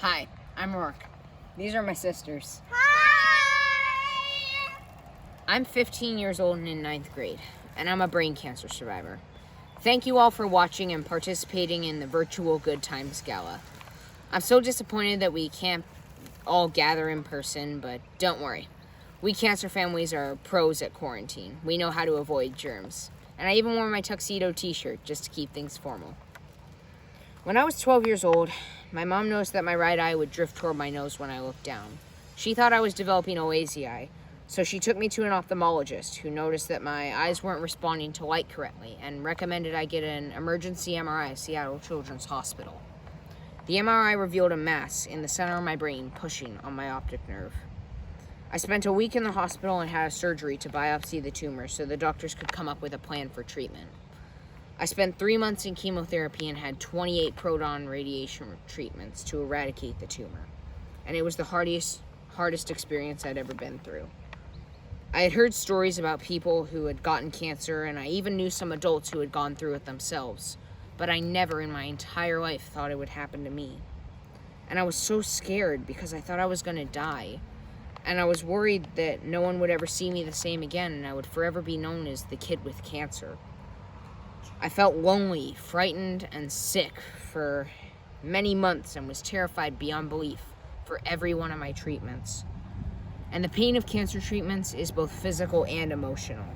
Hi, I'm Roarke. These are my sisters. Hi! I'm 15 years old and in 9th grade, and I'm a brain cancer survivor. Thank you all for watching and participating in the virtual Goodtimes Gala. I'm so disappointed that we can't all gather in person, but don't worry. We cancer families are pros at quarantine. We know how to avoid germs. And I even wore my tuxedo t-shirt just to keep things formal. When I was 12 years old, my mom noticed that my right eye would drift toward my nose when I looked down. She thought I was developing OASI, so she took me to an ophthalmologist who noticed that my eyes weren't responding to light correctly and recommended I get an emergency MRI at Seattle Children's Hospital. The MRI revealed a mass in the center of my brain pushing on my optic nerve. I spent a week in the hospital and had a surgery to biopsy the tumor so the doctors could come up with a plan for treatment. I spent 3 months in chemotherapy and had 28 proton radiation treatments to eradicate the tumor. And it was the hardest experience I'd ever been through. I had heard stories about people who had gotten cancer, and I even knew some adults who had gone through it themselves. But I never in my entire life thought it would happen to me. And I was so scared because I thought I was going to die. And I was worried that no one would ever see me the same again, and I would forever be known as the kid with cancer. I felt lonely, frightened, and sick for many months and was terrified beyond belief for every one of my treatments. And the pain of cancer treatments is both physical and emotional.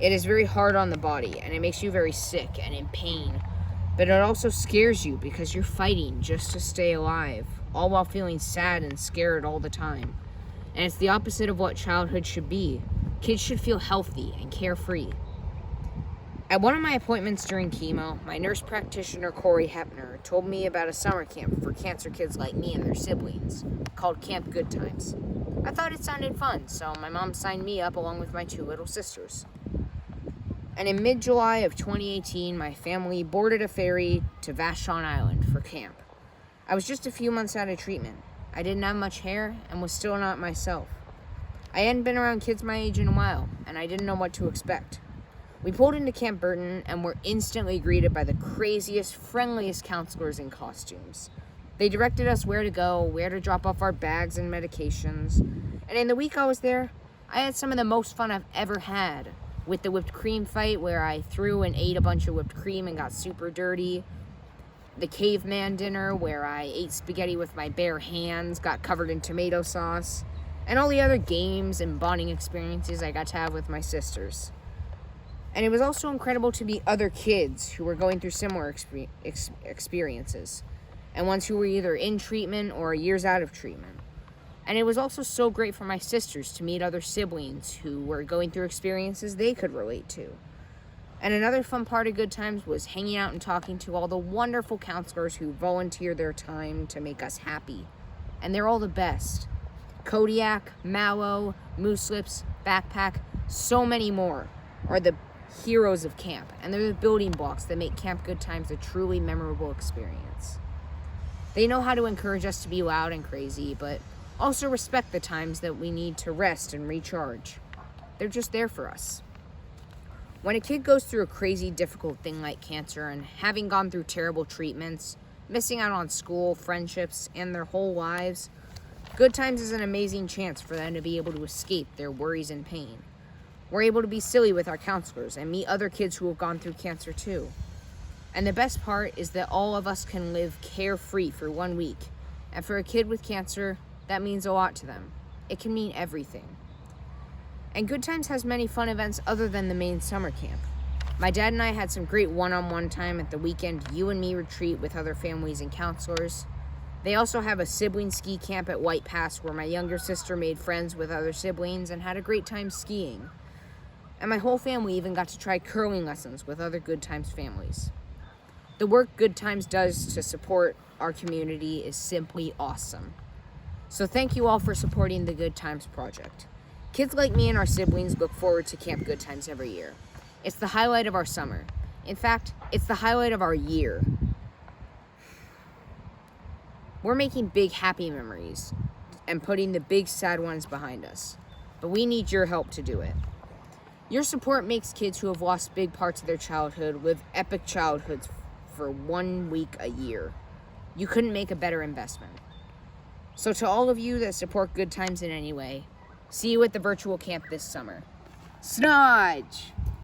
It is very hard on the body, and it makes you very sick and in pain, but it also scares you because you're fighting just to stay alive, all while feeling sad and scared all the time. And it's the opposite of what childhood should be. Kids should feel healthy and carefree. At one of my appointments during chemo, my nurse practitioner, Corey Hepner, told me about a summer camp for cancer kids like me and their siblings called Camp Goodtimes. I thought it sounded fun, so my mom signed me up along with my 2 little sisters. And in mid-July of 2018, my family boarded a ferry to Vashon Island for camp. I was just a few months out of treatment. I didn't have much hair and was still not myself. I hadn't been around kids my age in a while, and I didn't know what to expect. We pulled into Camp Burton and were instantly greeted by the craziest, friendliest counselors in costumes. They directed us where to go, where to drop off our bags and medications. And in the week I was there, I had some of the most fun I've ever had. With the whipped cream fight where I threw and ate a bunch of whipped cream and got super dirty. The caveman dinner where I ate spaghetti with my bare hands, got covered in tomato sauce. And all the other games and bonding experiences I got to have with my sisters. And it was also incredible to meet other kids who were going through similar experiences, and ones who were either in treatment or years out of treatment. And it was also so great for my sisters to meet other siblings who were going through experiences they could relate to. And another fun part of Goodtimes was hanging out and talking to all the wonderful counselors who volunteer their time to make us happy. And they're all the best. Kodiak, Mallow, Moose Lips, Backpack, so many more are the heroes of camp, and they're the building blocks that make Camp Goodtimes a truly memorable experience. They know how to encourage us to be loud and crazy, but also respect the times that we need to rest and recharge. They're just there for us. When a kid goes through a crazy, difficult thing like cancer and having gone through terrible treatments, missing out on school, friendships, and their whole lives, Goodtimes is an amazing chance for them to be able to escape their worries and pain. We're able to be silly with our counselors and meet other kids who have gone through cancer too. And the best part is that all of us can live carefree for 1 week. And for a kid with cancer, that means a lot to them. It can mean everything. And Goodtimes has many fun events other than the main summer camp. My dad and I had some great one-on-one time at the weekend You and Me retreat with other families and counselors. They also have a sibling ski camp at White Pass where my younger sister made friends with other siblings and had a great time skiing. And my whole family even got to try curling lessons with other Goodtimes families. The work Goodtimes does to support our community is simply awesome. So thank you all for supporting the Goodtimes project. Kids like me and our siblings look forward to Camp Goodtimes every year. It's the highlight of our summer. In fact, it's the highlight of our year. We're making big happy memories and putting the big sad ones behind us. But we need your help to do it. Your support makes kids who have lost big parts of their childhood live epic childhoods for 1 week a year. You couldn't make a better investment. So to all of you that support Good Times in any way, see you at the virtual camp this summer. Snodge!